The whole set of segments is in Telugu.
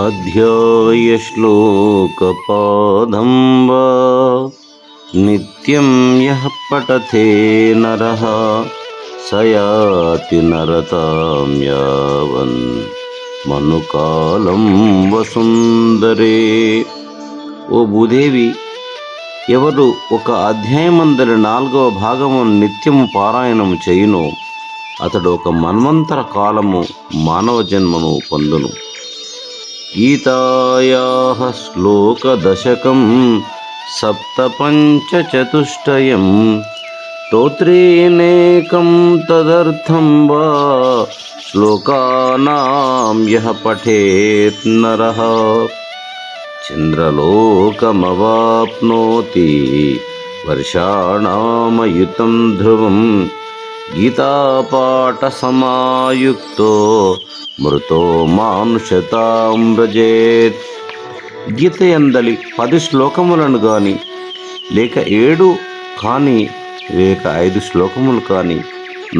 అధ్యాయశ్లోకపాదం వా నిత్యం యః పఠతే నరః సయాతి నరతాం యావన్ మనుకాలం వసుందరే. ఓ భూదేవి, ఎవరు ఒక అధ్యాయమందరి 4వ భాగము నిత్యము పారాయణము చేయునో అతడు ఒక మన్వంతర కాలము మానవ జన్మను పొందును. గీతాయాః శ్లోకదశకం సప్తపంచచతుష్టయం స్తోత్రేనేకం తదర్థం వా శ్లోకానాం యః పఠేత్ నరః చంద్రలోకమవాప్నోతి వర్షాణామయుతం ధ్రువం గీతాపాఠసమాయుక్తో మృతో మానుషతాం వ్రజేత్. గీత యందలి 10 శ్లోకములను గాని లేక 7 కానీ లేక 5 శ్లోకములు కానీ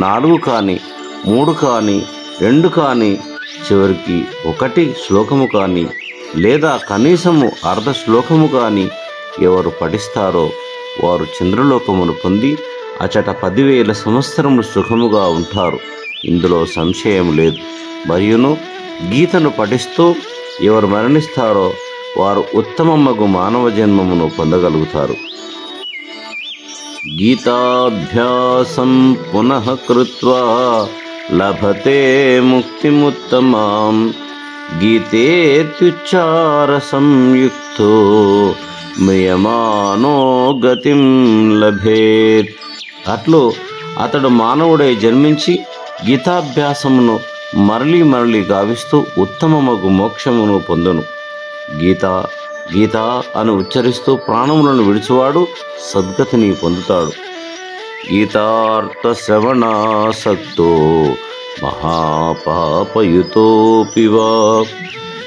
4 కానీ 3 కానీ 2 కానీ చివరికి 1 శ్లోకము కానీ లేదా కనీసము అర్ధ శ్లోకము కానీ ఎవరు పఠిస్తారో వారు చంద్రలోకమును పొంది అచట 10,000 సంవత్సరములు సుఖముగా ఉంటారు. ఇందులో సంశయం లేదు. మరియును గీతను పఠిస్తూ ఎవరు మరణిస్తారో వారు ఉత్తమమగు మానవ జన్మమును పొందగలుగుతారు. గీతాభ్యాసం పునః కృత్వా లభతే ముక్తిముత్తమాం గీతేత్యుచ్చార సంయుక్తో మ్రియమానో గతిం లభేత్. అట్లు అతడు మానవుడై జన్మించి గీతాభ్యాసమును మరలి మరలి గావిస్తూ ఉత్తమమగు మోక్షమును పొందును. గీత గీత అని ఉచ్చరిస్తూ ప్రాణములను విడిచివాడు సద్గతిని పొందుతాడు. గీతార్థ శ్రవణాసక్తో మహాపాపయుతోపి వా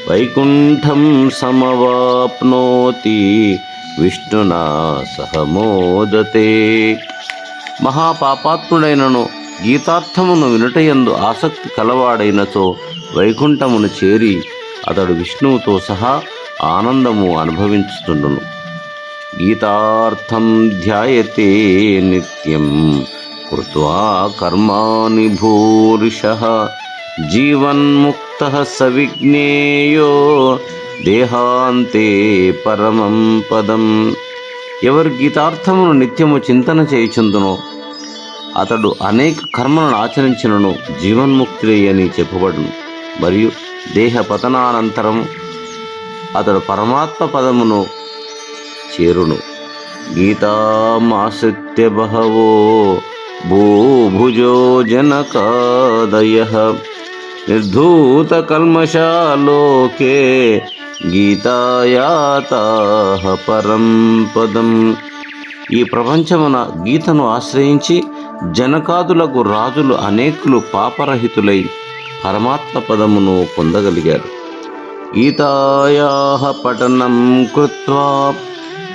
వైకుంఠం సమవాప్నోతి విష్ణునా సహ మోదతే. మహాపాపాత్ముడైనను గీతార్థమును వినుటయందు ఆసక్తి కలవాడైనచో వైకుంఠమును చేరి అతడు విష్ణువుతో సహా ఆనందము అనుభవించుతుండును. గీతార్థం ధ్యాయతే నిత్యం కృత్వా కర్మాణి భూరిషః జీవన్ముక్తః సవిజ్ఞేయో దేహాంతే పరమం పదం. ఎవరు గీతార్థమును నిత్యము చింతన చేయుచుందునో అతడు అనేక కర్మలను ఆచరించినను జీవన్ముక్తుడే అని చెప్పబడును. మరియు దేహ పతనానంతరం అతడు పరమాత్మ పదమును చేరును. గీతామాశ్రిత్య బహవో భూభుజో జనకాదయః నిర్ధూతకల్మషాలోకే గీతాయాతాః పరం పదం. ఈ ప్రపంచమున గీతను ఆశ్రయించి జనకాదులకు రాజులు అనేకులు పాపరహితులై పరమాత్మ పదమును పొందగలిగారు. గీతాయాః పఠనం కృత్వా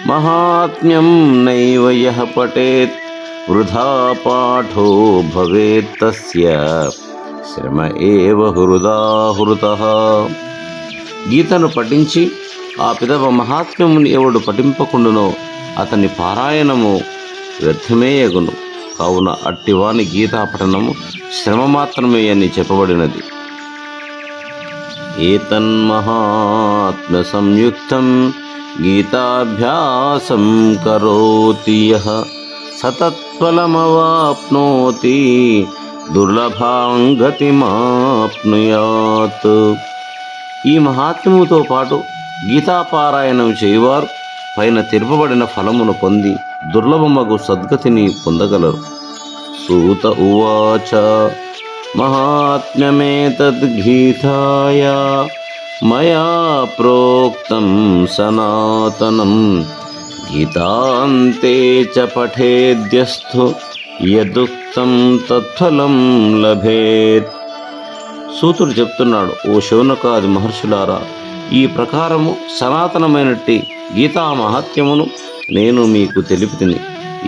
మహాత్మ్యం నైవ యః పఠేత్ వృథా పాఠో భవేత్ తస్య శ్రమ ఏవ హృదాహృతః. గీతను పఠించి ఆ పిదవ మహాత్మ్యమును ఎవడు పఠింపకుండునో అతని పారాయణము వ్యర్థమే యగును. కావున అట్టివాని గీతా పఠనము శ్రమ మాత్రమే అని చెప్పబడినది. ఏతన్మహాత్మ్య సంయుక్తం గీతాభ్యాసం కరోతి యః సతత్ఫలమవాప్నోతి దుర్లభాం గతిమాప్నుయాత్. ఈ మహాత్మ్యముతో పాటు గీతాపారాయణం చేయువారు పైన తెలుపబడిన ఫలమును పొంది దుర్లభమగు సద్గతిని పొందగలరు. సూత ఉవాచ మహాత్మ్యమేతద్గీతాయా మయా ప్రోక్తం సనాతనం గీతాంతే చ పఠేద్యస్థు యదుక్తం తత్ఫలం లభేత్. సూతుడు చెప్తున్నాడు, ఓ శౌనకాది మహర్షులారా, ఈ ప్రకారము సనాతనమైనట్టి గీతా మహాత్మ్యమును నేను మీకు తెలిపితిని.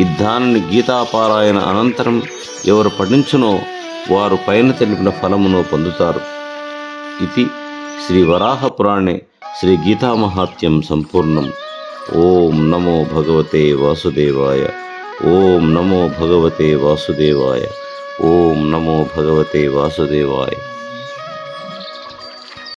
యుద్ధాన్ని గీతాపారాయణ అనంతరం ఎవరు పఠించునో వారు పైన తెలిపిన ఫలమును పొందుతారు. इति श्रीवराहपुराणे श्रीगीतामाहात्म्यं सम्पूर्णम्। ओम नमो भगवते वासुदेवाय। ओम नमो भगवते वासुदेवाय। ओम नमो भगवते वासुदेवाय।